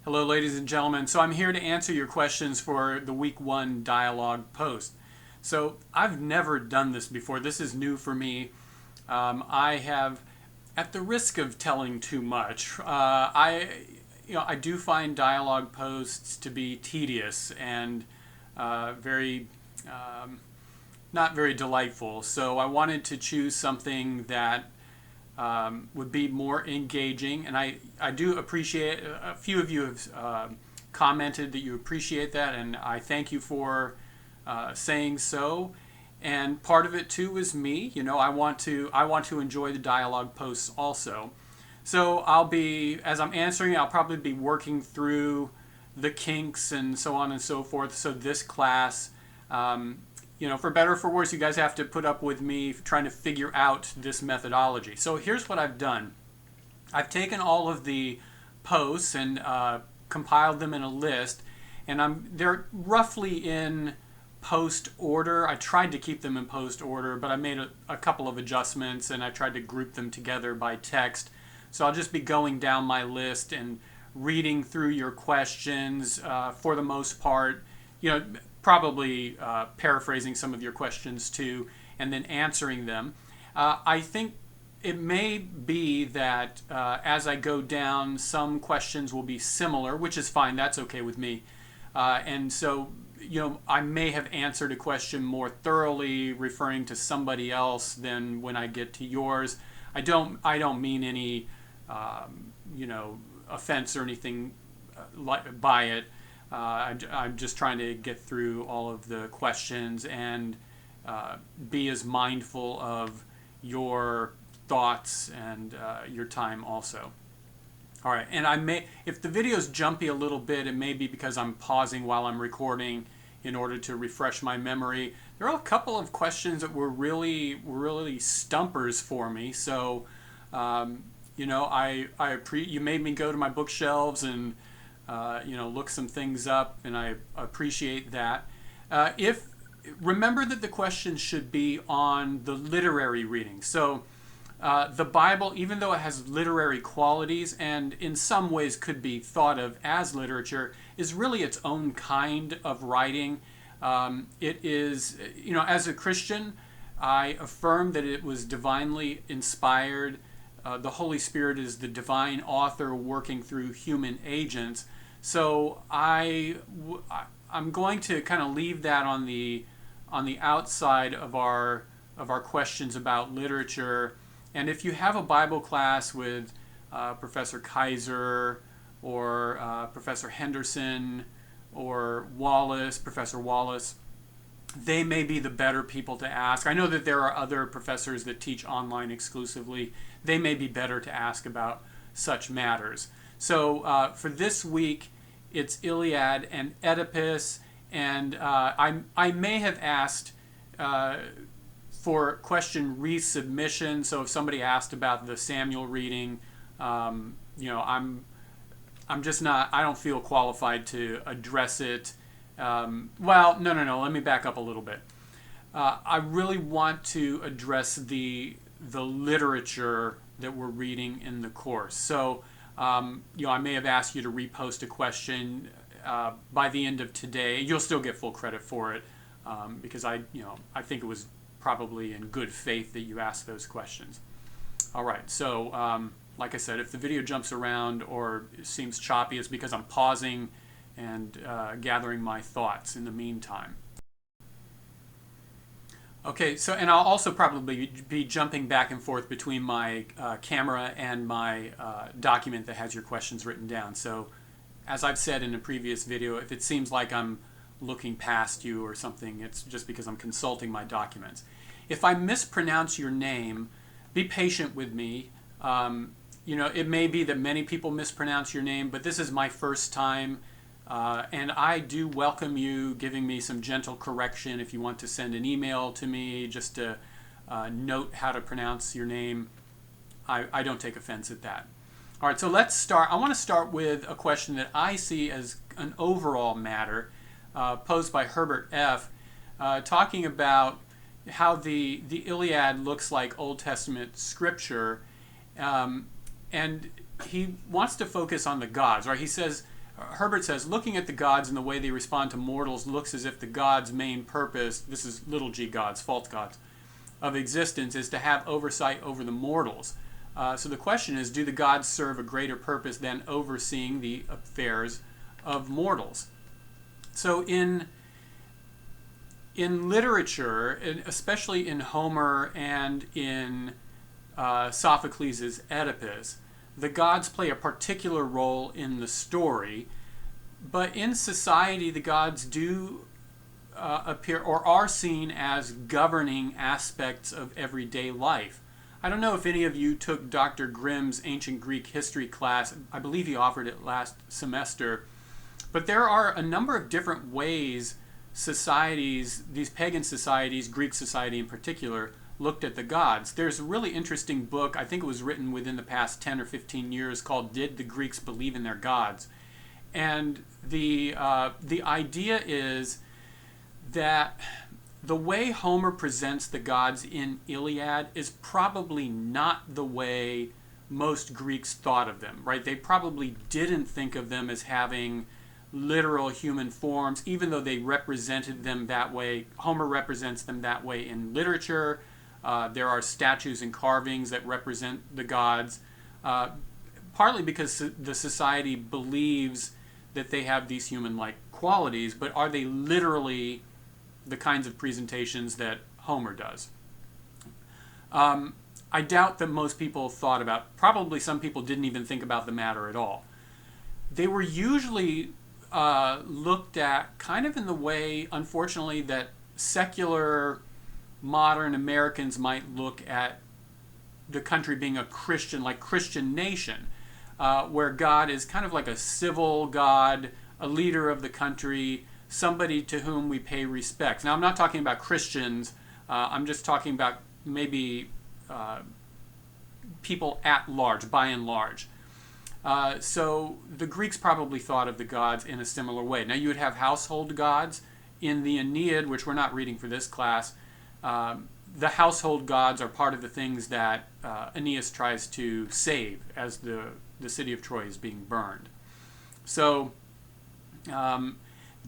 Hello, ladies and gentlemen. So I'm here to answer your questions for the week one dialogue post. So I've never done this before. This is new for me. I have, at the risk of telling too much, I do find dialogue posts to be tedious and very not very delightful. So I wanted to choose something that would be more engaging. And I do appreciate, a few of you have commented that you appreciate that, and I thank you for saying so. And part of it too is me. I want to enjoy the dialogue posts also. So as I'm answering, I'll probably be working through the kinks and so on and so forth. So this class, for better or for worse, you guys have to put up with me trying to figure out this methodology. So here's what I've done. I've taken all of the posts and compiled them in a list, and they're roughly in post order. I tried to keep them in post order, but I made a couple of adjustments, and I tried to group them together by text. So I'll just be going down my list and reading through your questions for the most part. Probably paraphrasing some of your questions too, and then answering them. I think it may be that as I go down, some questions will be similar, which is fine. That's okay with me. And so, I may have answered a question more thoroughly, referring to somebody else than when I get to yours. I don't mean any, offense or anything by it. I'm just trying to get through all of the questions and be as mindful of your thoughts and your time also. All right, and if the video's jumpy a little bit, it may be because I'm pausing while I'm recording in order to refresh my memory. There are a couple of questions that were really stumpers for me. So, you made me go to my bookshelves and look some things up, and I appreciate that. Remember that the questions should be on the literary reading. So the Bible, even though it has literary qualities and in some ways could be thought of as literature, is really its own kind of writing. It is, as a Christian, I affirm that it was divinely inspired. The Holy Spirit is the divine author working through human agents. So I'm going to kind of leave that on the outside of our questions about literature. And if you have a Bible class with Professor Kaiser or Professor Henderson or Professor Wallace, they may be the better people to ask. I know that there are other professors that teach online exclusively. They may be better to ask about such matters. So for this week, it's Iliad and Oedipus, and I may have asked for question resubmission. So if somebody asked about the Samuel reading, I'm just not. I don't feel qualified to address it. No. Let me back up a little bit. I really want to address the literature that we're reading in the course. So, I may have asked you to repost a question by the end of today. You'll still get full credit for it because I think it was probably in good faith that you asked those questions. All right. So, like I said, if the video jumps around or seems choppy, it's because I'm pausing and gathering my thoughts in the meantime. Okay, so, and I'll also probably be jumping back and forth between my camera and my document that has your questions written down. So, as I've said in a previous video, if it seems like I'm looking past you or something, it's just because I'm consulting my documents. If I mispronounce your name, be patient with me. It may be that many people mispronounce your name, but this is my first time. And I do welcome you giving me some gentle correction if you want to send an email to me just to note how to pronounce your name. I don't take offense at that. All right, so let's start. I want to start with a question that I see as an overall matter posed by Herbert F., talking about how the Iliad looks like Old Testament scripture, and he wants to focus on the gods, right? He says, Herbert says, looking at the gods and the way they respond to mortals looks as if the gods' main purpose, this is little g gods, false gods, of existence is to have oversight over the mortals. So the question is, do the gods serve a greater purpose than overseeing the affairs of mortals? So in literature, especially in Homer and in Sophocles' Oedipus, the gods play a particular role in the story, but in society the gods do appear or are seen as governing aspects of everyday life. I don't know if any of you took Dr. Grimm's Ancient Greek History class. I believe he offered it last semester. But there are a number of different ways societies, these pagan societies, Greek society in particular, looked at the gods. There's a really interesting book, I think it was written within the past 10 or 15 years, called Did the Greeks Believe in Their Gods? And the idea is that the way Homer presents the gods in Iliad is probably not the way most Greeks thought of them, right? They probably didn't think of them as having literal human forms, even though they represented them that way. Homer represents them that way in literature. There are statues and carvings that represent the gods, partly because the society believes that they have these human-like qualities, but are they literally the kinds of presentations that Homer does? I doubt that most people thought about, probably some people didn't even think about the matter at all. They were usually looked at kind of in the way, unfortunately, that secular modern Americans might look at the country being a Christian, like Christian nation, where God is kind of like a civil God, a leader of the country, somebody to whom we pay respect. Now, I'm not talking about Christians. I'm just talking about maybe people at large, by and large. So the Greeks probably thought of the gods in a similar way. Now, you would have household gods. In the Aeneid, which we're not reading for this class, the household gods are part of the things that Aeneas tries to save as the city of Troy is being burned. So,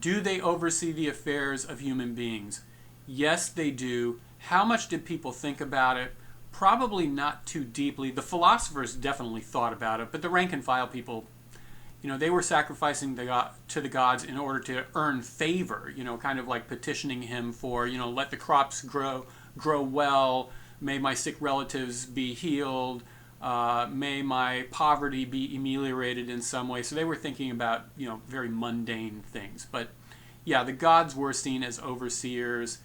do they oversee the affairs of human beings? Yes, they do. How much did people think about it? Probably not too deeply. The philosophers definitely thought about it, but the rank and file people, they were sacrificing to the gods in order to earn favor, kind of like petitioning him for, let the crops grow well, may my sick relatives be healed, may my poverty be ameliorated in some way. So they were thinking about, very mundane things. But yeah, the gods were seen as overseers.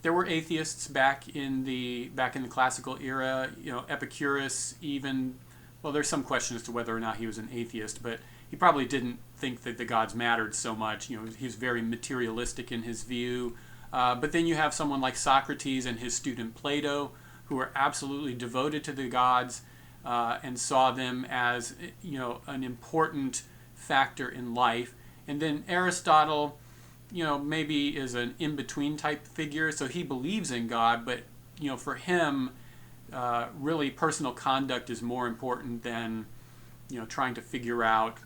There were atheists back in the classical era. Epicurus even. Well, there's some question as to whether or not he was an atheist, but he probably didn't think that the gods mattered so much. He's very materialistic in his view. But then you have someone like Socrates and his student Plato, who were absolutely devoted to the gods and saw them as, an important factor in life. And then Aristotle, maybe is an in-between type figure, so he believes in God, but, for him, really personal conduct is more important than, trying to figure out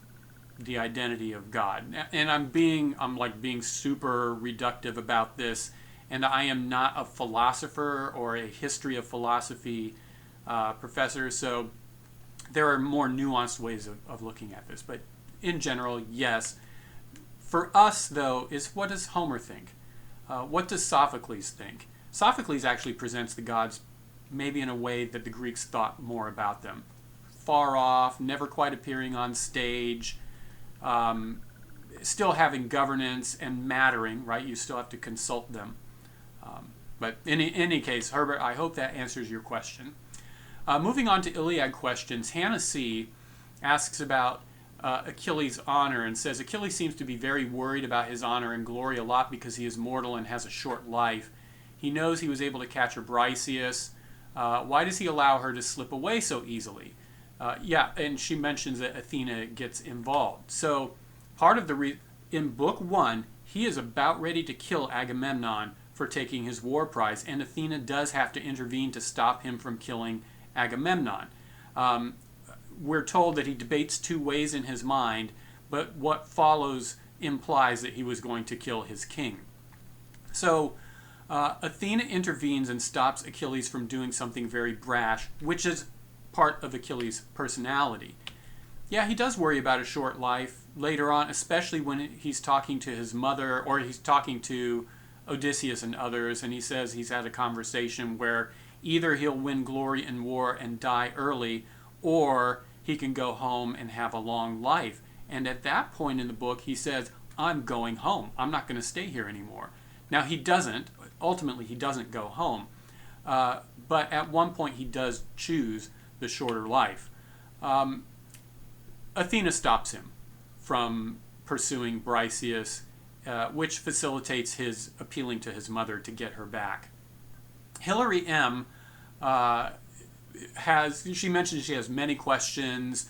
the identity of God. And I'm being super reductive about this, and I am not a philosopher or a history of philosophy professor, so there are more nuanced ways of looking at this. But in general, yes. For us, though, is what does Homer think? What does Sophocles think? Sophocles actually presents the gods maybe in a way that the Greeks thought more about them. Far off, never quite appearing on stage, still having governance and mattering, right? You still have to consult them. But in any case, Herbert, I hope that answers your question. Moving on to Iliad questions, Hannah C. asks about Achilles' honor and says, Achilles seems to be very worried about his honor and glory a lot because he is mortal and has a short life. He knows he was able to catch Briseis. Why does he allow her to slip away so easily? And she mentions that Athena gets involved. So part of in book 1, he is about ready to kill Agamemnon for taking his war prize, and Athena does have to intervene to stop him from killing Agamemnon. We're told that he debates two ways in his mind, but what follows implies that he was going to kill his king. So Athena intervenes and stops Achilles from doing something very brash, which is part of Achilles' personality. Yeah, he does worry about a short life later on, especially when he's talking to his mother, or he's talking to Odysseus and others, and he says he's had a conversation where either he'll win glory in war and die early, or he can go home and have a long life. And at that point in the book, he says, I'm going home. I'm not going to stay here anymore. Now, he doesn't. Ultimately, he doesn't go home. But at one point, he does choose the shorter life. Athena stops him from pursuing Briseis, which facilitates his appealing to his mother to get her back. Hilary M. She mentions she has many questions,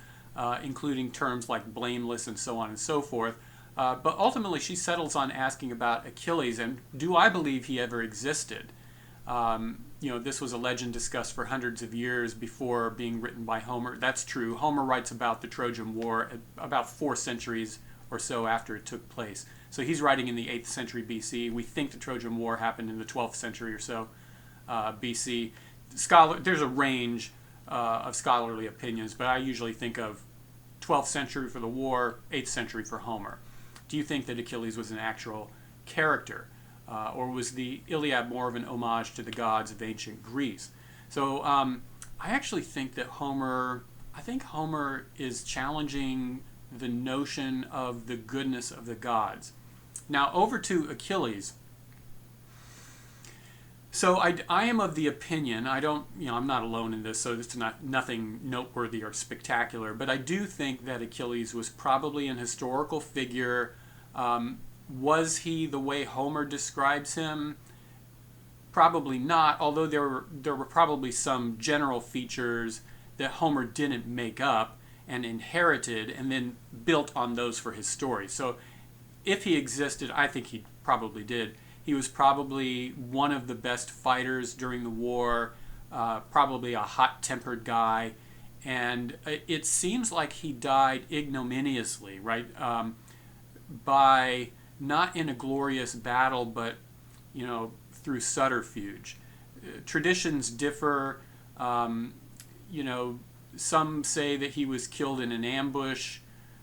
including terms like blameless and so on and so forth. But ultimately, she settles on asking about Achilles and do I believe he ever existed? This was a legend discussed for hundreds of years before being written by Homer. That's true. Homer writes about the Trojan War about 4 centuries or so after it took place. So he's writing in the 8th century BC. We think the Trojan War happened in the 12th century or so BC. There's a range of scholarly opinions, but I usually think of 12th century for the war, 8th century for Homer. Do you think that Achilles was an actual character? Or was the Iliad more of an homage to the gods of ancient Greece? So I actually think that Homer is challenging the notion of the goodness of the gods. Now over to Achilles. So I am of the opinion, I'm not alone in this, so it's nothing noteworthy or spectacular, but I do think that Achilles was probably an historical figure. Was he the way Homer describes him? Probably not, although there were probably some general features that Homer didn't make up and inherited and then built on those for his story. So if he existed, I think he probably did. He was probably one of the best fighters during the war, probably a hot-tempered guy, and it seems like he died ignominiously, right? By not in a glorious battle, but through subterfuge. Traditions differ. Some say that he was killed in an ambush.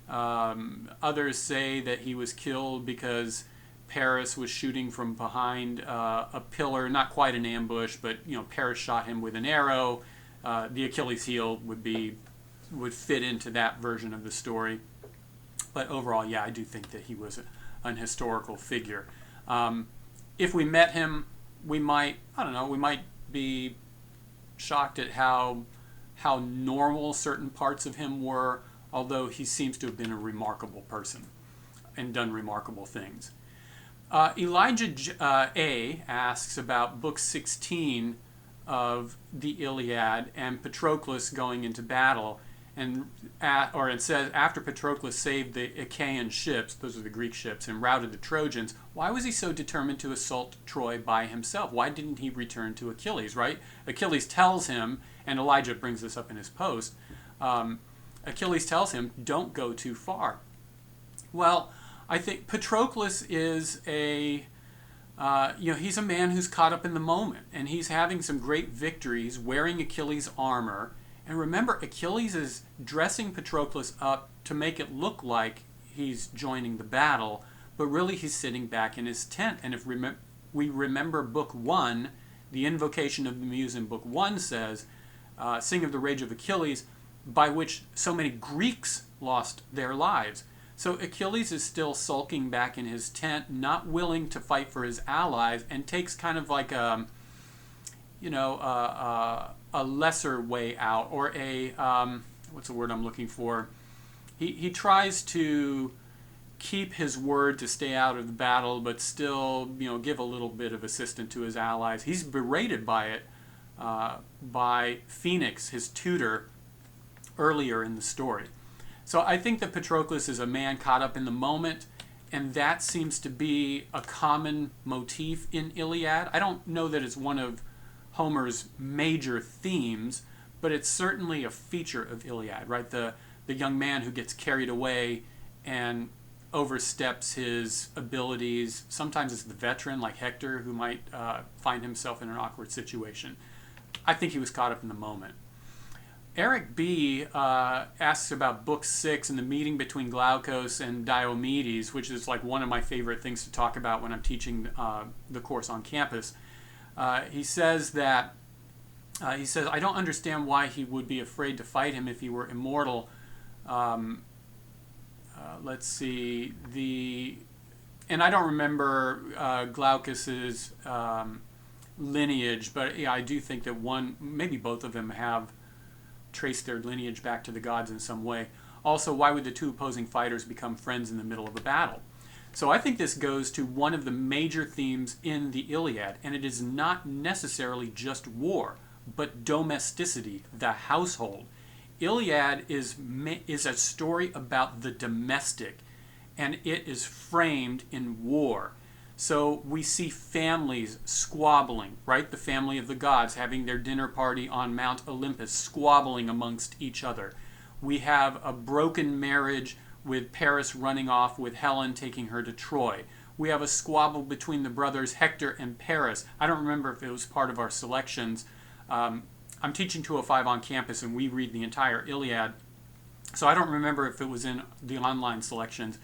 Others say that he was killed because Paris was shooting from behind a pillar, not quite an ambush, but Paris shot him with an arrow. The Achilles heel would fit into that version of the story. But overall, yeah, I do think that he was an historical figure. If we met him, we might be shocked at how normal certain parts of him were, although he seems to have been a remarkable person and done remarkable things. Elijah A. asks about Book 16 of the Iliad and Patroclus going into battle, and it says, after Patroclus saved the Achaean ships, those are the Greek ships, and routed the Trojans, why was he so determined to assault Troy by himself? Why didn't he return to Achilles, right? Achilles tells him, and Elijah brings this up in his post, Achilles tells him, don't go too far. Well, I think Patroclus is he's a man who's caught up in the moment, and he's having some great victories wearing Achilles' armor. And remember, Achilles is dressing Patroclus up to make it look like he's joining the battle, but really he's sitting back in his tent. And if we remember Book 1, the invocation of the Muse in Book 1 says, sing of the rage of Achilles, by which so many Greeks lost their lives. So Achilles is still sulking back in his tent, not willing to fight for his allies, and takes kind of like a lesser way out, or what's the word I'm looking for? He tries to keep his word to stay out of the battle, but still, give a little bit of assistance to his allies. He's berated by it, by Phoenix, his tutor, earlier in the story. So I think that Patroclus is a man caught up in the moment, and that seems to be a common motif in Iliad. I don't know that it's one of Homer's major themes, but it's certainly a feature of Iliad, right? The young man who gets carried away and oversteps his abilities. Sometimes it's the veteran like Hector who might find himself in an awkward situation. I think he was caught up in the moment. Eric B. Asks about Book 6 and the meeting between Glaukos and Diomedes, which is like one of my favorite things to talk about when I'm teaching the course on campus. He says, I don't understand why he would be afraid to fight him if he were immortal. Let's see, and I don't remember Glaukos's lineage, but yeah, I do think that one, maybe both of them have traced their lineage back to the gods in some way. Also, why would the two opposing fighters become friends in the middle of a battle? So I think this goes to one of the major themes in the Iliad, and it is not necessarily just war, but domesticity, the household. Iliad is a story about the domestic, and it is framed in war. So we see families squabbling, right? The family of the gods having their dinner party on Mount Olympus, squabbling amongst each other. We have a broken marriage with Paris running off with Helen taking her to Troy. We have a squabble between the brothers Hector and Paris. I don't remember if it was part of our selections. I'm teaching 205 on campus, and we read the entire Iliad, so I don't remember if it was in the online selections.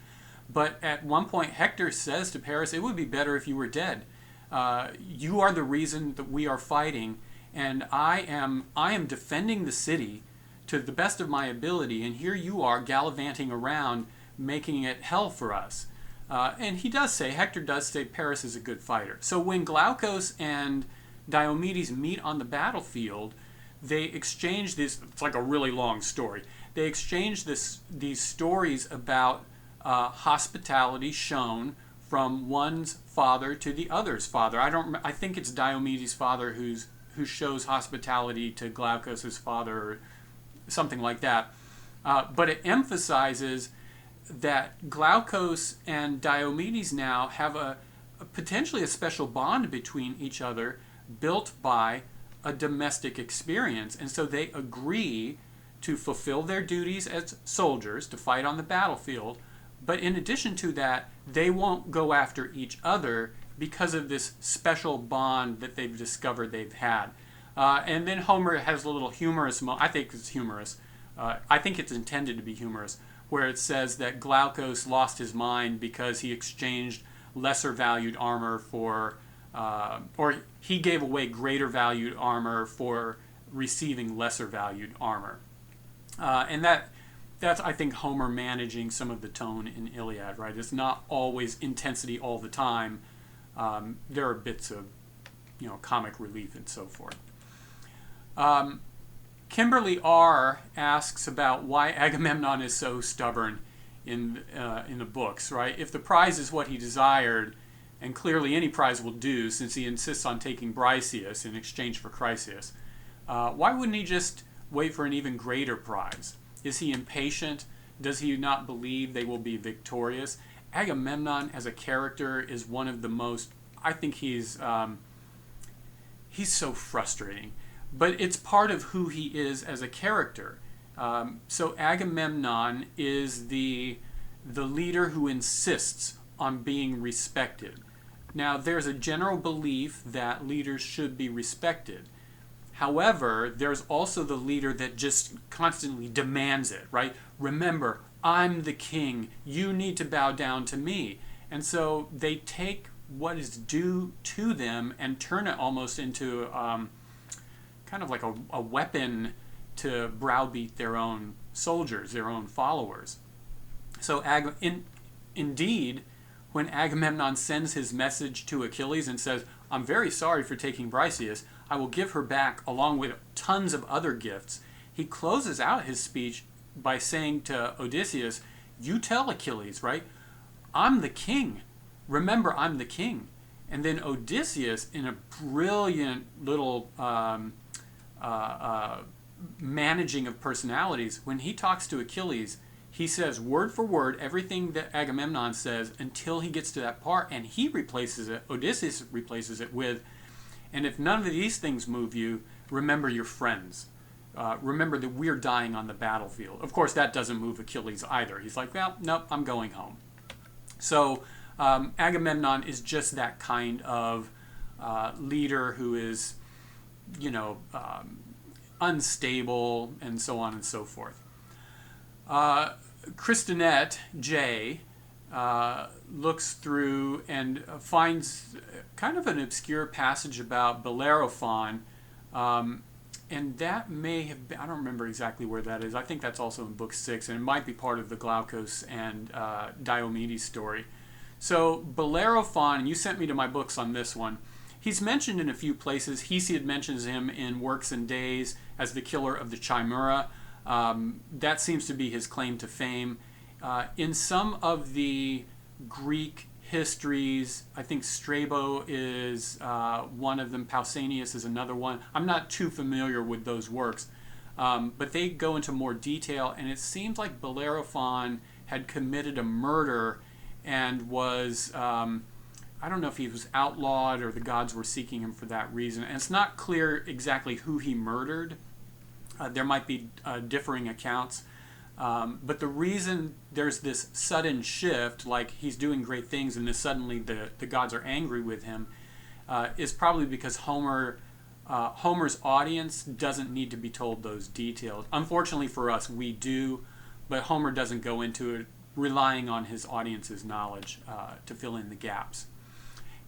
But at one point, Hector says to Paris, it would be better if you were dead. You are the reason that we are fighting, and I am defending the city to the best of my ability, and here you are gallivanting around, making it hell for us. And Hector does say Paris is a good fighter. So when Glaukos and Diomedes meet on the battlefield, they exchange this, it's like a really long story, they exchange these stories about hospitality shown from one's father to the other's father. I think it's Diomedes' father who shows hospitality to Glaukos' father, or something like that. But it emphasizes that Glaukos and Diomedes now have a potentially a special bond between each other, built by a domestic experience. And so they agree to fulfill their duties as soldiers, to fight on the battlefield. But in addition to that, they won't go after each other because of this special bond that they've discovered they've had. And then Homer has a little humorous moment. I think it's humorous. I think it's intended to be humorous, where it says that Glaukos lost his mind because he exchanged lesser valued armor for, or he gave away greater valued armor for receiving lesser valued armor. And that's, I think, Homer managing some of the tone in Iliad, right? It's not always intensity all the time. There are bits of, comic relief and so forth. Kimberly R. asks about why Agamemnon is so stubborn in the books, right? If the prize is what he desired, and clearly any prize will do since he insists on taking Briseis in exchange for Chryseis, why wouldn't he just wait for an even greater prize? Is he impatient? Does he not believe they will be victorious? Agamemnon as a character is one of the most, I think he's so frustrating. But it's part of who he is as a character. So Agamemnon is the leader who insists on being respected. Now, there's a general belief that leaders should be respected. However, there's also the leader that just constantly demands it, right? Remember, I'm the king. You need to bow down to me. And so they take what is due to them and turn it almost into kind of like a weapon to browbeat their own soldiers, their own followers. So indeed, when Agamemnon sends his message to Achilles and says, I'm very sorry for taking Briseis, I will give her back along with tons of other gifts, he closes out his speech by saying to Odysseus, you tell Achilles, right? I'm the king. Remember, I'm the king. And then Odysseus, in a brilliant little managing of personalities, when he talks to Achilles, he says word for word everything that Agamemnon says until he gets to that part, and he replaces it, Odysseus replaces it with, and if none of these things move you, remember your friends. remember that we're dying on the battlefield. Of course, that doesn't move Achilles either. He's like, well, nope, I'm going home. So Agamemnon is just that kind of leader who is, unstable and so on and so forth. Kristinette J looks through and finds kind of an obscure passage about Bellerophon, and that may have been, I don't remember exactly where that is. I think that's also in book 6, and it might be part of the Glaucus and Diomedes story. So Bellerophon, and you sent me to my books on this one, he's mentioned in a few places. Hesiod mentions him in Works and Days as the killer of the Chimera. That seems to be his claim to fame. In some of the Greek histories, I think Strabo is one of them, Pausanias is another one. I'm not too familiar with those works, but they go into more detail, and it seems like Bellerophon had committed a murder and was, I don't know if he was outlawed or the gods were seeking him for that reason. And it's not clear exactly who he murdered. There might be differing accounts. But the reason there's this sudden shift, like he's doing great things and then suddenly the gods are angry with him, is probably because Homer's audience doesn't need to be told those details. Unfortunately for us, we do, but Homer doesn't go into it relying on his audience's knowledge to fill in the gaps.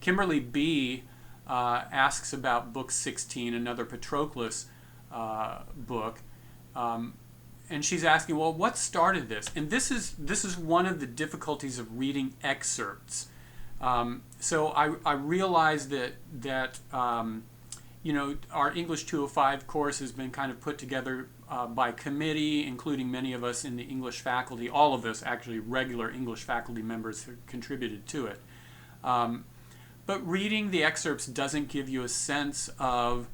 Kimberly B. asks about Book 16, another Patroclus book. And she's asking, well, what started this? And this is one of the difficulties of reading excerpts. So I realize that our English 205 course has been kind of put together by committee, including many of us in the English faculty. All of us, actually, regular English faculty members have contributed to it. But reading the excerpts doesn't give you a sense of,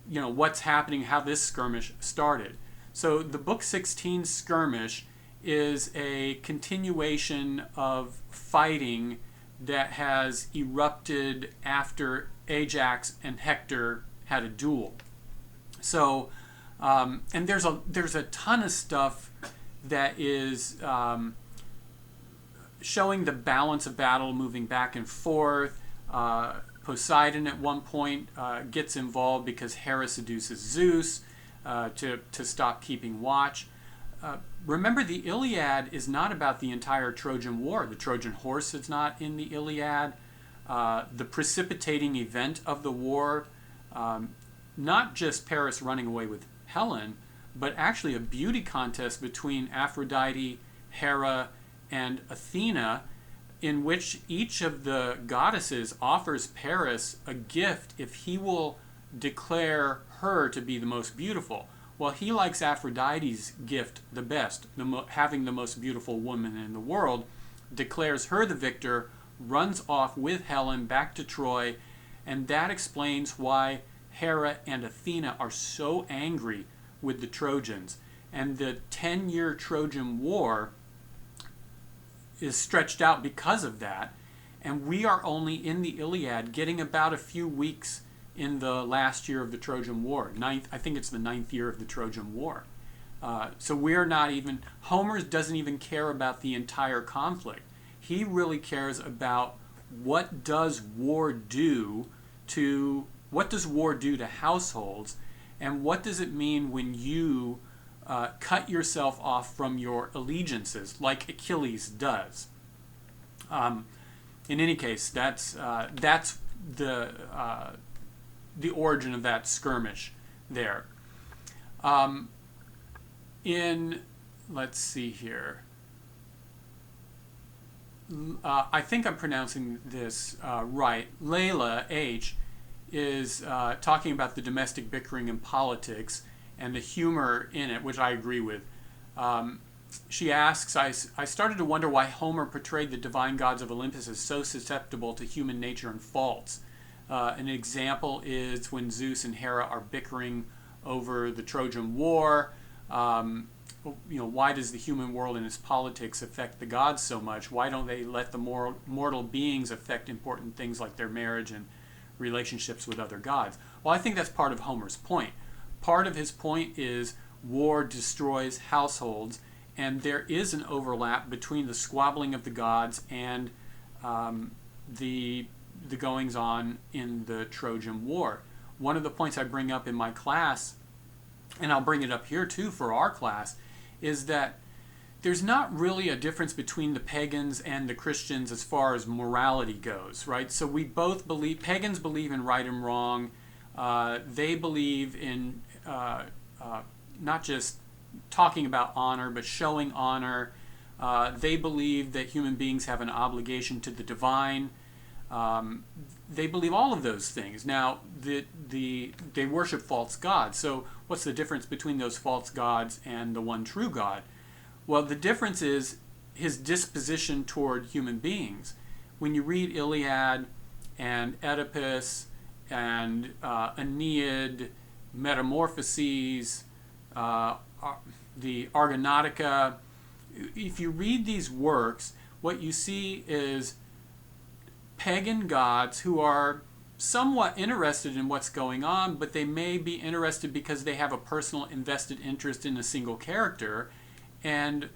what's happening, how this skirmish started. So the Book 16 skirmish is a continuation of fighting that has erupted after Ajax and Hector had a duel. So, and there's a ton of stuff that is showing the balance of battle, moving back and forth. Poseidon at one point gets involved because Hera seduces Zeus to stop keeping watch. Remember, the Iliad is not about the entire Trojan War. The Trojan horse is not in the Iliad. The precipitating event of the war, not just Paris running away with Helen, but actually a beauty contest between Aphrodite, Hera, and Athena, in which each of the goddesses offers Paris a gift if he will declare her to be the most beautiful. Well, he likes Aphrodite's gift the best, having the most beautiful woman in the world, declares her the victor, runs off with Helen back to Troy, and that explains why Hera and Athena are so angry with the Trojans. And the 10-year Trojan War is stretched out because of that, and we are only in the Iliad getting about a few weeks in the last year of the Trojan War. I think it's the 9th year of the Trojan War. So we're not even, Homer doesn't even care about the entire conflict. He really cares about what does war do to households, and what does it mean when you cut yourself off from your allegiances, like Achilles does. In any case, that's the origin of that skirmish there. Let's see here. I think I'm pronouncing this right. Layla H. is talking about the domestic bickering in politics and the humor in it, which I agree with. She asks, I started to wonder why Homer portrayed the divine gods of Olympus as so susceptible to human nature and faults. An example is when Zeus and Hera are bickering over the Trojan War. Why does the human world and its politics affect the gods so much? Why don't they let the mortal beings affect important things like their marriage and relationships with other gods? Well, I think that's part of Homer's point. part of his point is war destroys households, and there is an overlap between the squabbling of the gods and the goings on in the Trojan War. One of the points I bring up in my class, and I'll bring it up here too for our class, is that there's not really a difference between the pagans and the Christians as far as morality goes, right? So we both believe, pagans believe in right and wrong. They believe in not just talking about honor, but showing honor. They believe that human beings have an obligation to the divine. They believe all of those things. Now, they worship false gods. So what's the difference between those false gods and the one true God? Well, the difference is his disposition toward human beings. When you read Iliad and Oedipus and Aeneid, Metamorphoses, the Argonautica, if you read these works, what you see is pagan gods who are somewhat interested in what's going on, but they may be interested because they have a personal invested interest in a single character. And,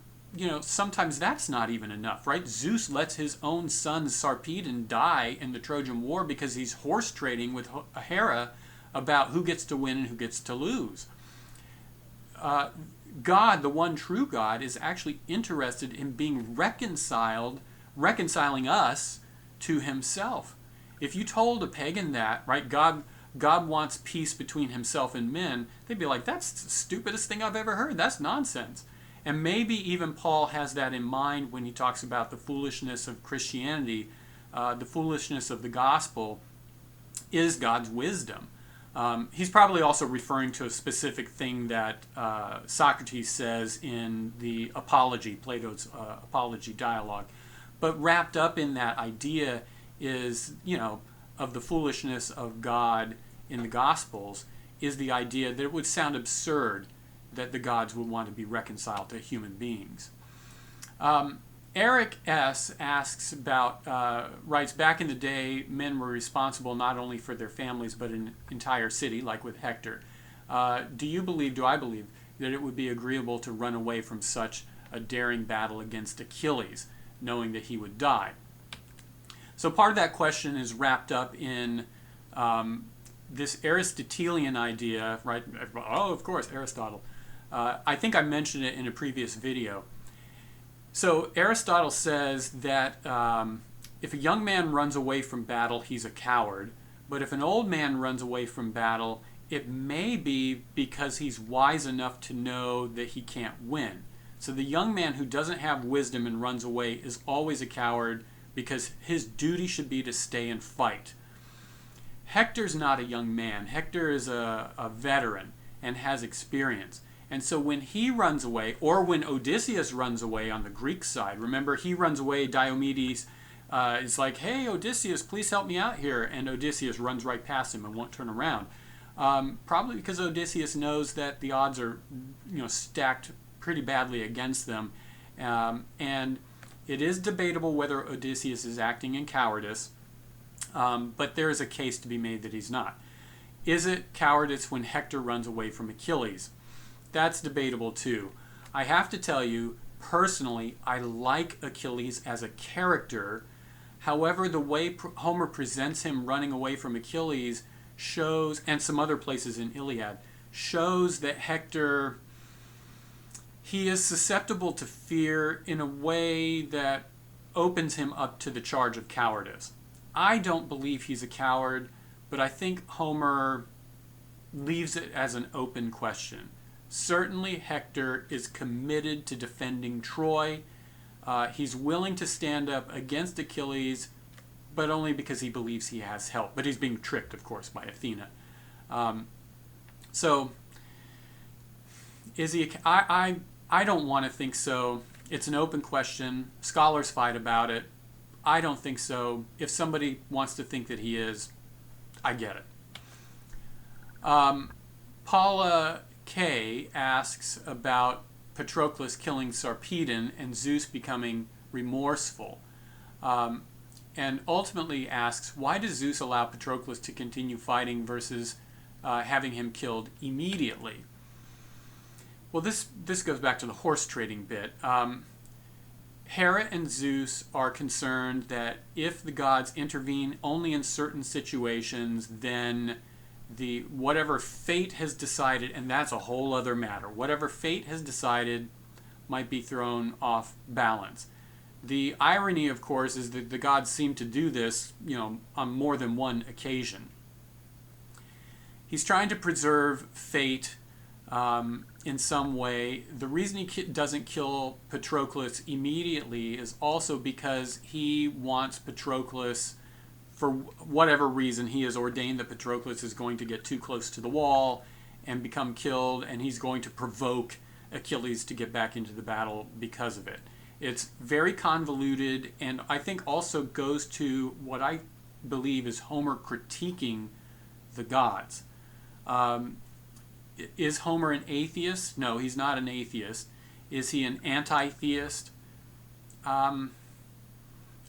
sometimes that's not even enough, right? Zeus lets his own son Sarpedon die in the Trojan War because he's horse trading with Hera about who gets to win and who gets to lose. God, the one true God, is actually interested in being reconciling us to himself. If you told a pagan that, right, God wants peace between himself and men, they'd be like, that's the stupidest thing I've ever heard. That's nonsense. And maybe even Paul has that in mind when he talks about the foolishness of Christianity. The foolishness of the gospel is God's wisdom. He's probably also referring to a specific thing that Socrates says in the Apology, Plato's Apology dialogue. But wrapped up in that idea is, of the foolishness of God in the Gospels, is the idea that it would sound absurd that the gods would want to be reconciled to human beings. Eric S. asks about, writes, back in the day, men were responsible not only for their families, but an entire city, like with Hector. Do I believe, that it would be agreeable to run away from such a daring battle against Achilles, knowing that he would die? So part of that question is wrapped up in this Aristotelian idea, right? Oh, of course, Aristotle. I think I mentioned it in a previous video. So Aristotle says that if a young man runs away from battle, he's a coward. But if an old man runs away from battle, it may be because he's wise enough to know that he can't win. So the young man who doesn't have wisdom and runs away is always a coward because his duty should be to stay and fight. Hector's not a young man. Hector is a veteran and has experience. And so when he runs away, or when Odysseus runs away on the Greek side, remember he runs away, Diomedes is like, hey Odysseus, please help me out here. And Odysseus runs right past him and won't turn around. Probably because Odysseus knows that the odds are stacked pretty badly against them. And it is debatable whether Odysseus is acting in cowardice, but there is a case to be made that he's not. Is it cowardice when Hector runs away from Achilles? That's debatable too. I have to tell you, personally, I like Achilles as a character. However, the way Homer presents him running away from Achilles shows, and some other places in Iliad, shows that Hector, he is susceptible to fear in a way that opens him up to the charge of cowardice. I don't believe he's a coward, but I think Homer leaves it as an open question. Certainly Hector is committed to defending Troy. He's willing to stand up against Achilles, but only because he believes he has help. But he's being tricked, of course, by Athena. So, is he? I don't want to think so. It's an open question. Scholars fight about it. I don't think so. If somebody wants to think that he is, I get it. Paula K asks about Patroclus killing Sarpedon and Zeus becoming remorseful, and ultimately asks, why does Zeus allow Patroclus to continue fighting versus having him killed immediately. Well, this goes back to the horse trading bit. Hera and Zeus are concerned that if the gods intervene only in certain situations, then whatever fate has decided, and that's a whole other matter, whatever fate has decided might be thrown off balance. The irony, of course, is that the gods seem to do this, on more than one occasion. He's trying to preserve fate in some way. The reason he doesn't kill Patroclus immediately is also because he wants Patroclus, for whatever reason, he has ordained that Patroclus is going to get too close to the wall and become killed, and he's going to provoke Achilles to get back into the battle because of it. It's very convoluted, and I think also goes to what I believe is Homer critiquing the gods. Is Homer an atheist? No, he's not an atheist. Is he an anti-theist? I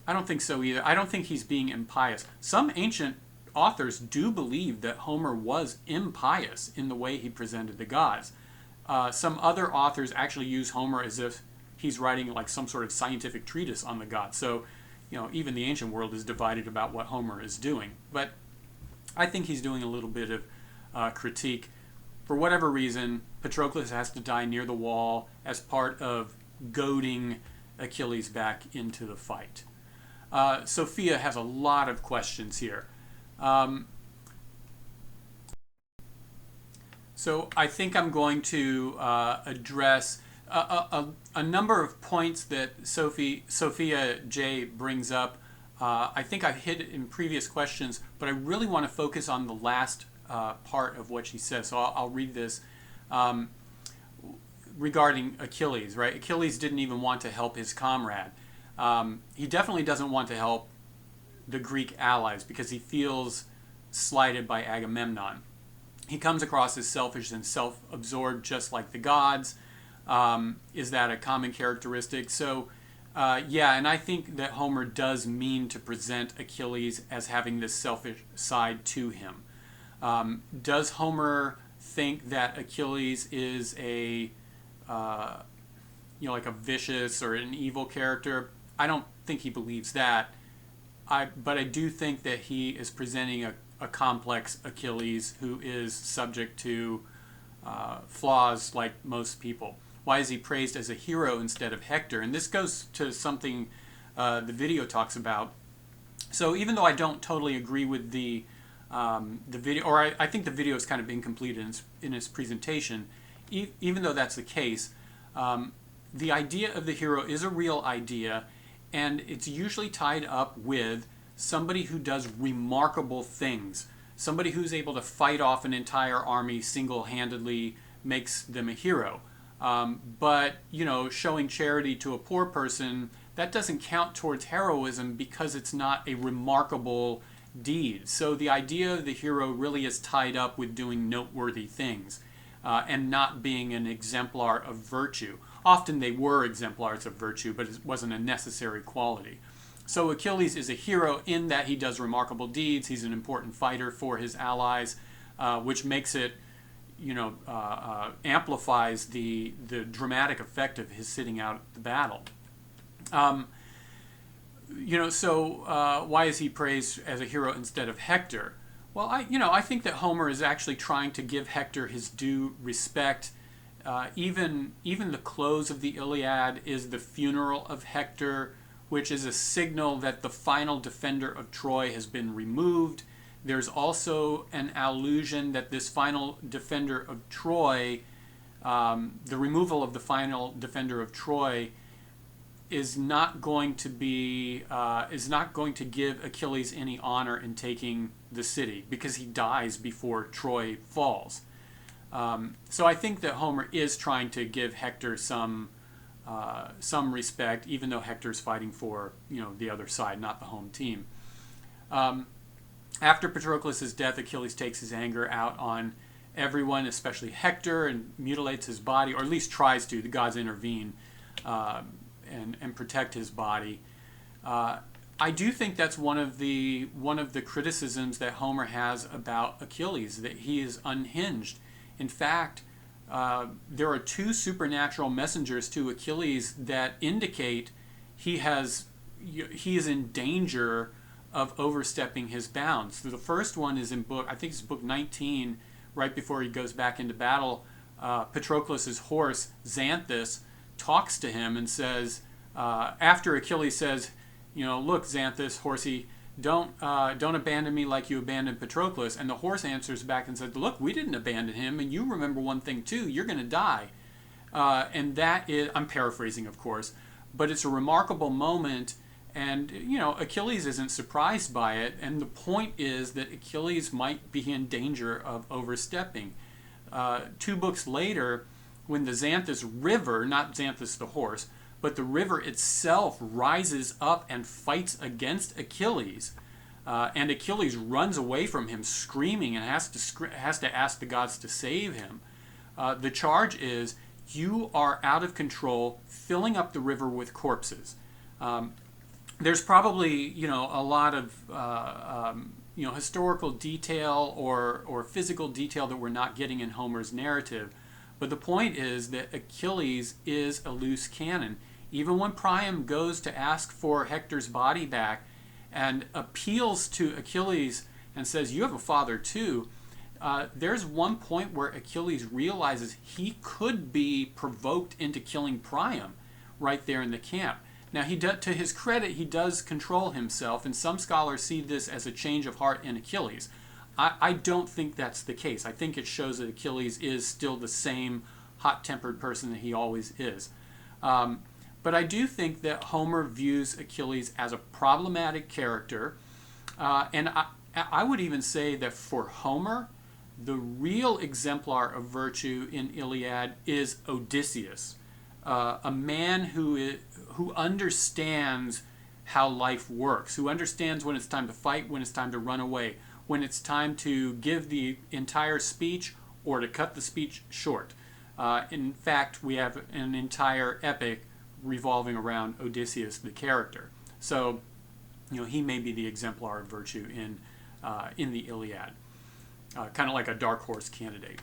don't think so either. I don't think he's being impious. Some ancient authors do believe that Homer was impious in the way he presented the gods. Some other authors actually use Homer as if he's writing like some sort of scientific treatise on the gods. So, even the ancient world is divided about what Homer is doing. But I think he's doing a little bit of critique. For whatever reason, Patroclus has to die near the wall as part of goading Achilles back into the fight. Sophia has a lot of questions here. So I think I'm going to address a number of points that Sophia J. brings up. I think I've hit it in previous questions, but I really want to focus on the last part of what she says. So I'll read this regarding Achilles, right? Achilles didn't even want to help his comrade. He definitely doesn't want to help the Greek allies because he feels slighted by Agamemnon. He comes across as selfish and self-absorbed just like the gods. Is that a common characteristic? So, yeah, and I think that Homer does mean to present Achilles as having this selfish side to him. Does Homer think that Achilles is like a vicious or an evil character? I don't think he believes that. But I do think that he is presenting a complex Achilles who is subject to flaws like most people. Why is he praised as a hero instead of Hector? And this goes to something the video talks about. So even though I don't totally agree with the video, or I think the video is kind of incomplete in its presentation, even though that's the case, the idea of the hero is a real idea, and it's usually tied up with somebody who does remarkable things. Somebody who's able to fight off an entire army single-handedly makes them a hero. But, showing charity to a poor person, that doesn't count towards heroism because it's not a remarkable deed. So the idea of the hero really is tied up with doing noteworthy things and not being an exemplar of virtue. Often they were exemplars of virtue, but it wasn't a necessary quality. So Achilles is a hero in that he does remarkable deeds. He's an important fighter for his allies, which makes it, amplifies the dramatic effect of his sitting out the battle. So why is he praised as a hero instead of Hector? Well, I think that Homer is actually trying to give Hector his due respect. Even the close of the Iliad is the funeral of Hector, which is a signal that the final defender of Troy has been removed. There's also an allusion that this final defender of Troy, the removal of the final defender of Troy, is not going to give Achilles any honor in taking the city because he dies before Troy falls. So I think that Homer is trying to give Hector some respect, even though Hector's fighting for the other side, not the home team. After Patroclus' death, Achilles takes his anger out on everyone, especially Hector, and mutilates his body, or at least tries to. The gods intervene and protect his body. I I do think that's one of the criticisms that Homer has about Achilles, that he is unhinged. In fact, there are two supernatural messengers to Achilles that indicate he is in danger of overstepping his bounds. So the first one is in I think it's book 19, right before he goes back into battle. Patroclus' horse, Xanthus, talks to him and says, after Achilles says, look, Xanthus, horsey, don't abandon me like you abandoned Patroclus. And the horse answers back and says, look, we didn't abandon him, and you remember one thing too, you're going to die. And that is, I'm paraphrasing, of course, but it's a remarkable moment. And, Achilles isn't surprised by it. And the point is that Achilles might be in danger of overstepping. 2 books later, when the Xanthus River, not Xanthus the horse, but the river itself rises up and fights against Achilles, and Achilles runs away from him screaming and has to ask the gods to save him. The charge is, you are out of control, filling up the river with corpses. There's probably a lot of historical detail or physical detail that we're not getting in Homer's narrative, but the point is that Achilles is a loose cannon. Even when Priam goes to ask for Hector's body back and appeals to Achilles and says, you have a father too, there's one point where Achilles realizes he could be provoked into killing Priam right there in the camp. Now, to his credit, he does control himself, and some scholars see this as a change of heart in Achilles. I don't think that's the case. I think it shows that Achilles is still the same hot-tempered person that he always is. But I do think that Homer views Achilles as a problematic character, and I would even say that for Homer, the real exemplar of virtue in Iliad is Odysseus, a man who understands how life works, who understands when it's time to fight, when it's time to run away, when it's time to give the entire speech or to cut the speech short. In fact, we have an entire epic revolving around Odysseus, the character. So, he may be the exemplar of virtue in the Iliad, kind of like a dark horse candidate.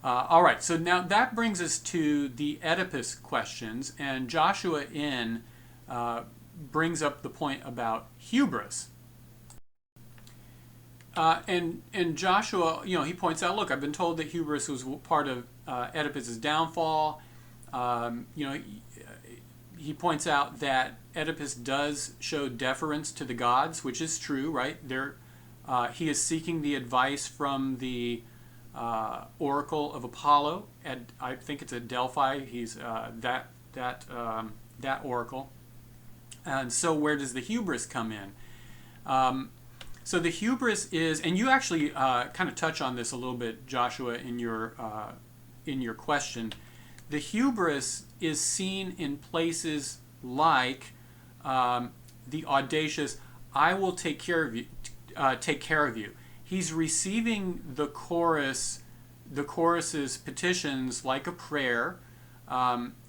All right, so now that brings us to the Oedipus questions, and Joshua N. brings up the point about hubris. And Joshua, he points out, look, I've been told that hubris was part of Oedipus's downfall. He points out that Oedipus does show deference to the gods, which is true, right? He is seeking the advice from the oracle of Apollo. I think it's at Delphi. He's that oracle. And so where does the hubris come in? So the hubris is, and you actually kind of touch on this a little bit, Joshua, in your question. The hubris is seen in places like the audacious, "I will take care of you." He's receiving the chorus's petitions like a prayer.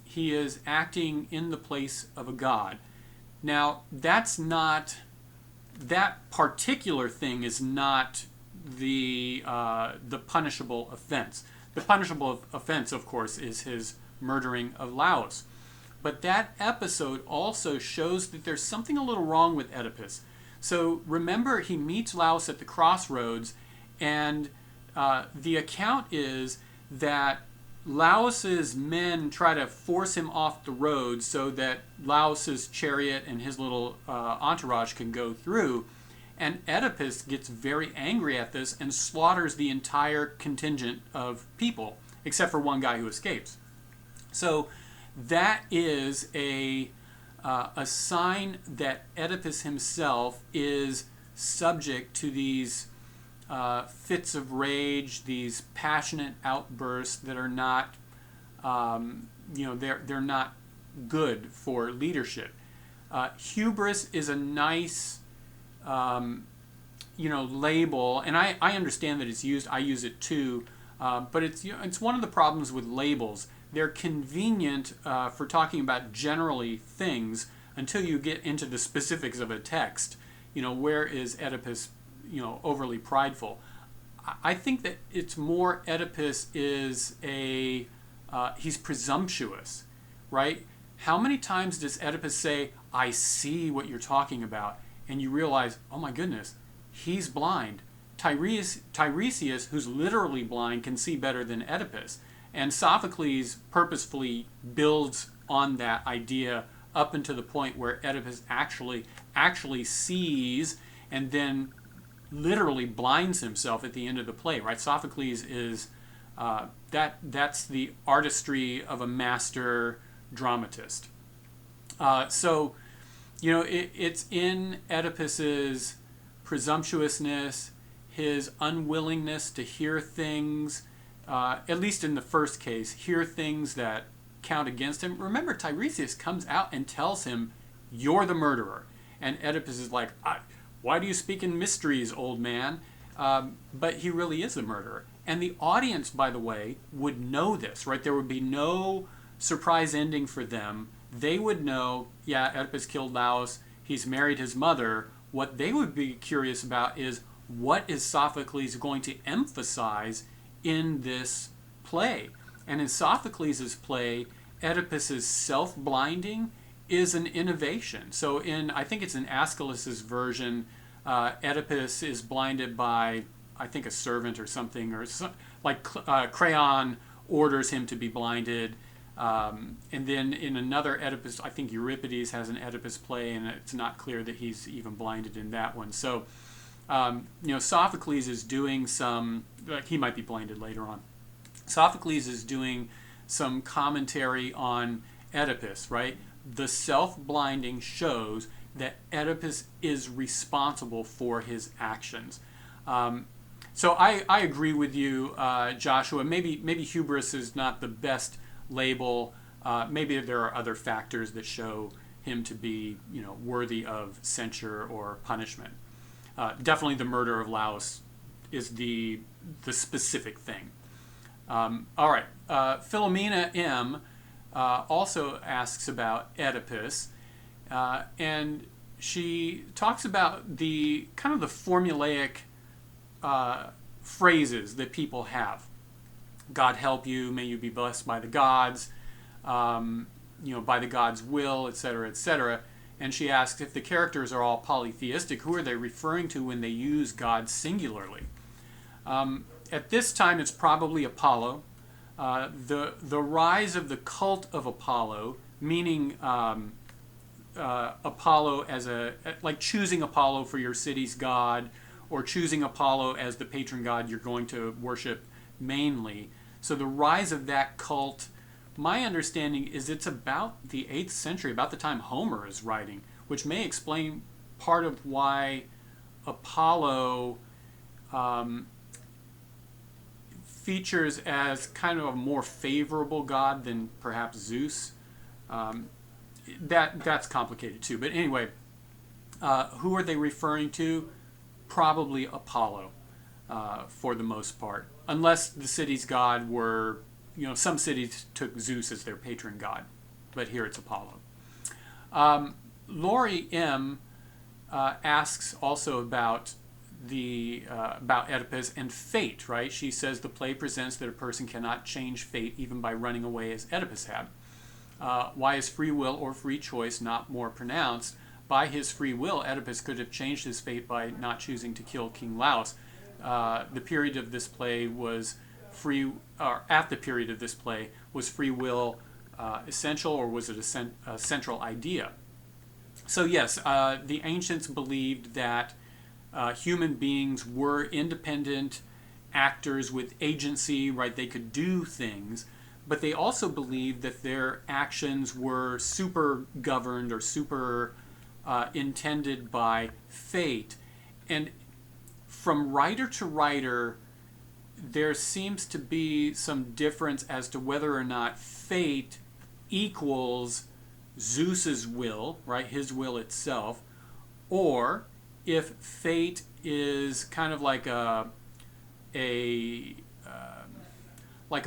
He is acting in the place of a god. Now, that particular thing is not the punishable offense. The punishable offense, of course, is his murdering of Laus. But that episode also shows that there's something a little wrong with Oedipus. So remember, he meets Laus at the crossroads, and the account is that Laus's men try to force him off the road so that Laus's chariot and his little entourage can go through. And Oedipus gets very angry at this and slaughters the entire contingent of people, except for one guy who escapes. So that is a sign that Oedipus himself is subject to these fits of rage, these passionate outbursts that are not, they're not good for leadership. Hubris is a nice label, and I understand that it's used. I use it too, but it's one of the problems with labels. They're convenient for talking about generally things, until you get into the specifics of a text. Where is Oedipus, overly prideful? I think that it's more Oedipus is he's presumptuous, right? How many times does Oedipus say, I see what you're talking about, and you realize, oh my goodness, he's blind. Tiresias, who's literally blind, can see better than Oedipus. And Sophocles purposefully builds on that idea up until the point where Oedipus actually sees and then literally blinds himself at the end of the play, right? Sophocles is that's the artistry of a master dramatist. So it's in Oedipus's presumptuousness, his unwillingness to hear things, at least in the first case, hear things that count against him. Remember, Tiresias comes out and tells him, you're the murderer. And Oedipus is like, why do you speak in mysteries, old man? But he really is the murderer. And the audience, by the way, would know this, right? There would be no surprise ending for them. They would know, yeah, Oedipus killed Laus. He's married his mother. What they would be curious about is, what is Sophocles going to emphasize in this play? And in Sophocles' play, Oedipus's self-blinding is an innovation. So I think it's in Aeschylus's version, Oedipus is blinded by, I think, a servant or something, Creon orders him to be blinded. And then in another Oedipus, I think Euripides has an Oedipus play, and it's not clear that he's even blinded in that one. So, Sophocles is doing some, he might be blinded later on. Sophocles is doing some commentary on Oedipus, right? The self-blinding shows that Oedipus is responsible for his actions. So I agree with you, Joshua. Maybe hubris is not the best label. Maybe there are other factors that show him to be, worthy of censure or punishment. Definitely the murder of Laus is the specific thing. All right. Philomena M. Also asks about Oedipus, and she talks about the kind of the formulaic phrases that people have. God help you, may you be blessed by the gods, by the God's will, etc., etc. And she asks, if the characters are all polytheistic, who are they referring to when they use God singularly? At this time, it's probably Apollo. The rise of the cult of Apollo, meaning Apollo as like choosing Apollo for your city's god, or choosing Apollo as the patron god you're going to worship mainly. So the rise of that cult, my understanding is it's about the 8th century, about the time Homer is writing, which may explain part of why Apollo features as kind of a more favorable god than perhaps Zeus. That's complicated too. But anyway, who are they referring to? Probably Apollo, for the most part. Unless the city's god were, some cities took Zeus as their patron god. But here it's Apollo. Lori M. Asks also about about Oedipus and fate, right? She says the play presents that a person cannot change fate even by running away as Oedipus had. Why is free will or free choice not more pronounced? By his free will, Oedipus could have changed his fate by not choosing to kill King Laus. The period of this play was at the period of this play, was free will essential, or was it a central idea? So yes, the ancients believed that human beings were independent actors with agency, right? They could do things, but they also believed that their actions were super governed or super intended by fate. And from writer to writer, there seems to be some difference as to whether or not fate equals Zeus's will, right, his will itself, or if fate is kind of like a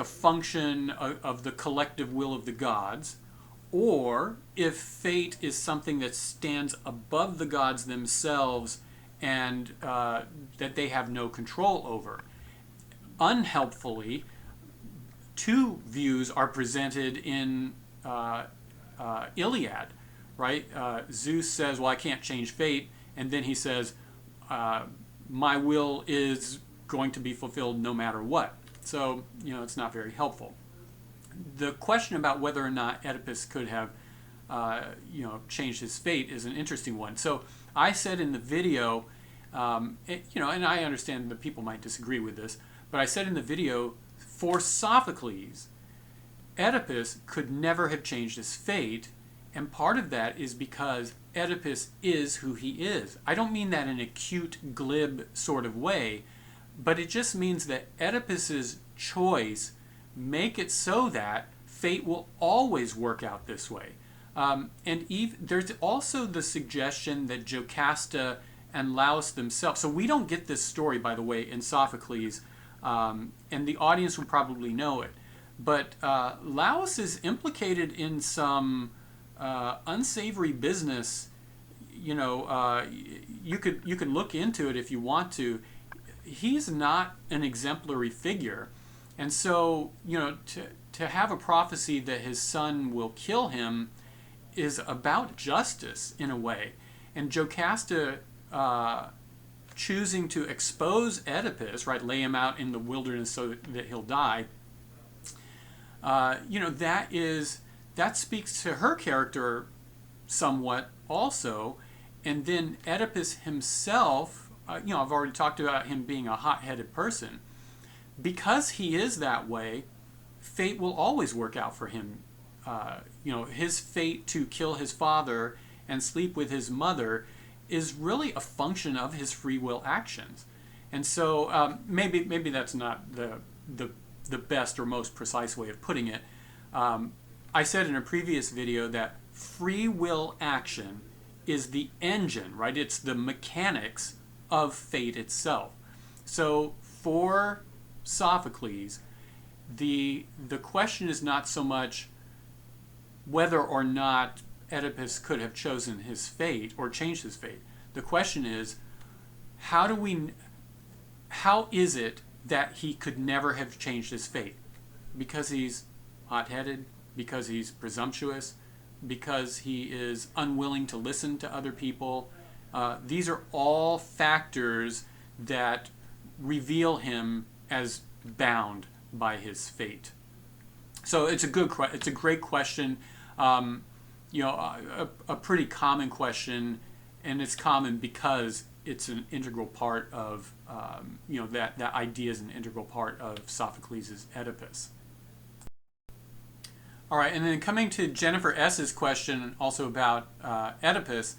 function of the collective will of the gods, or if fate is something that stands above the gods themselves and that they have no control over. Unhelpfully, two views are presented in Iliad, right? Zeus says, well, I can't change fate, and then he says, my will is going to be fulfilled no matter what. So, it's not very helpful. The question about whether or not Oedipus could have, changed his fate is an interesting one. So I said in the video, and I understand that people might disagree with this, but I said in the video, for Sophocles, Oedipus could never have changed his fate, and part of that is because Oedipus is who he is. I don't mean that in a cute, glib sort of way, but it just means that Oedipus's choice make it so that fate will always work out this way. There's also the suggestion that Jocasta and Laus themselves, so we don't get this story, by the way, in Sophocles, and the audience would probably know it, but Laus is implicated in some unsavory business. You can look into it if you want to. He's not an exemplary figure, and so to have a prophecy that his son will kill him is about justice in a way, and Jocasta choosing to expose Oedipus, right, lay him out in the wilderness so that he'll die. That speaks to her character somewhat also. And then Oedipus himself, I've already talked about him being a hot-headed person. Because he is that way, fate will always work out for him. His fate to kill his father and sleep with his mother is really a function of his free will actions. And so maybe that's not the best or most precise way of putting it. I said in a previous video that free will action is the engine, right? It's the mechanics of fate itself. So for Sophocles, the question is not so much whether or not Oedipus could have chosen his fate or changed his fate. The question is, how is it that he could never have changed his fate? Because he's hot-headed, because he's presumptuous, because he is unwilling to listen to other people. These are all factors that reveal him as bound by his fate. So it's a great question. A pretty common question, and it's common because it's an integral part of that idea is an integral part of Sophocles' Oedipus. All right, and then coming to Jennifer S.'s question also about Oedipus,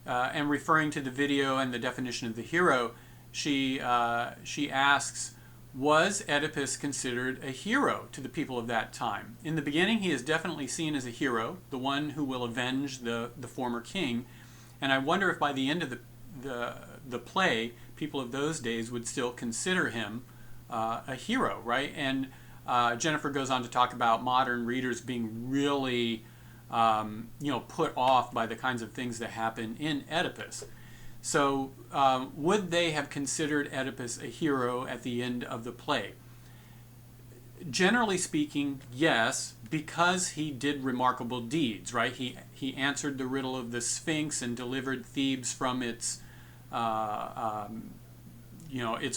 and referring to the video and the definition of the hero, she asks, was Oedipus considered a hero to the people of that time? In the beginning, he is definitely seen as a hero, the one who will avenge the former king, and I wonder if by the end of the play, people of those days would still consider him a hero, right? And Jennifer goes on to talk about modern readers being really, put off by the kinds of things that happen in Oedipus. So would they have considered Oedipus a hero at the end of the play? Generally speaking, yes, because he did remarkable deeds, right? He answered the riddle of the Sphinx and delivered Thebes from its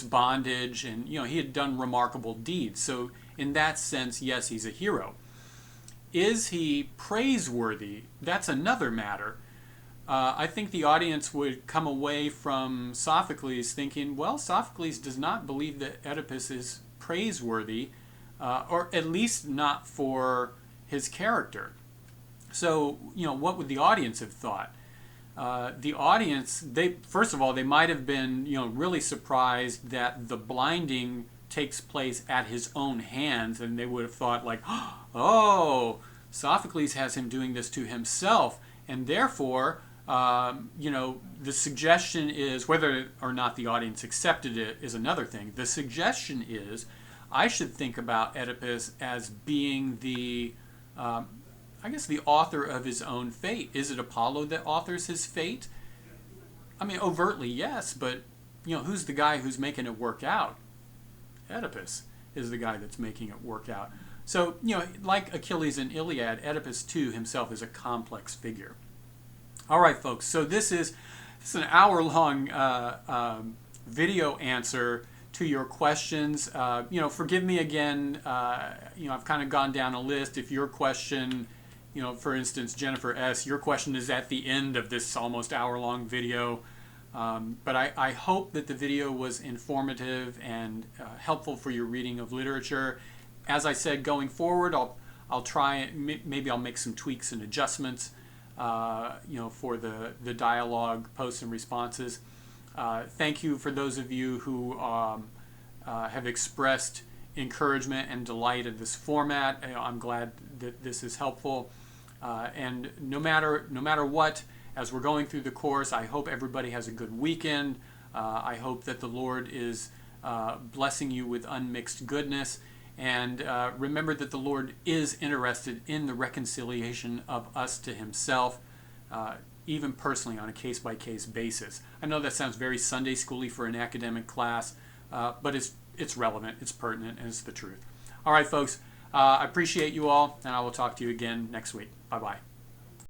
bondage, and he had done remarkable deeds. So in that sense, yes, he's a hero. Is he praiseworthy? That's another matter. I think the audience would come away from Sophocles thinking, well, Sophocles does not believe that Oedipus is praiseworthy, or at least not for his character. So, what would the audience have thought? The audience, first of all, they might have been, really surprised that the blinding takes place at his own hands, and they would have thought like, oh, Sophocles has him doing this to himself, and therefore, the suggestion is, whether or not the audience accepted it is another thing. The suggestion is, I should think about Oedipus as being the I guess, the author of his own fate. Is it Apollo that authors his fate? I mean, overtly, yes, but, who's the guy who's making it work out? Oedipus is the guy that's making it work out. So, like Achilles and Iliad, Oedipus too himself is a complex figure. All right, folks. So this is an hour-long video answer to your questions. Forgive me again. I've kind of gone down a list. If your question, for instance, Jennifer S., your question is at the end of this almost hour-long video. But I hope that the video was informative and helpful for your reading of literature. As I said, going forward, I'll try, maybe I'll make some tweaks and adjustments, for the dialogue, posts, and responses. Thank you for those of you who have expressed encouragement and delight in this format. I'm glad that this is helpful. And no matter what, as we're going through the course, I hope everybody has a good weekend. I hope that the Lord is blessing you with unmixed goodness. And remember that the Lord is interested in the reconciliation of us to himself, even personally on a case-by-case basis. I know that sounds very Sunday schooly for an academic class, but it's relevant, it's pertinent, and it's the truth. All right, folks, I appreciate you all, and I will talk to you again next week. Bye-bye.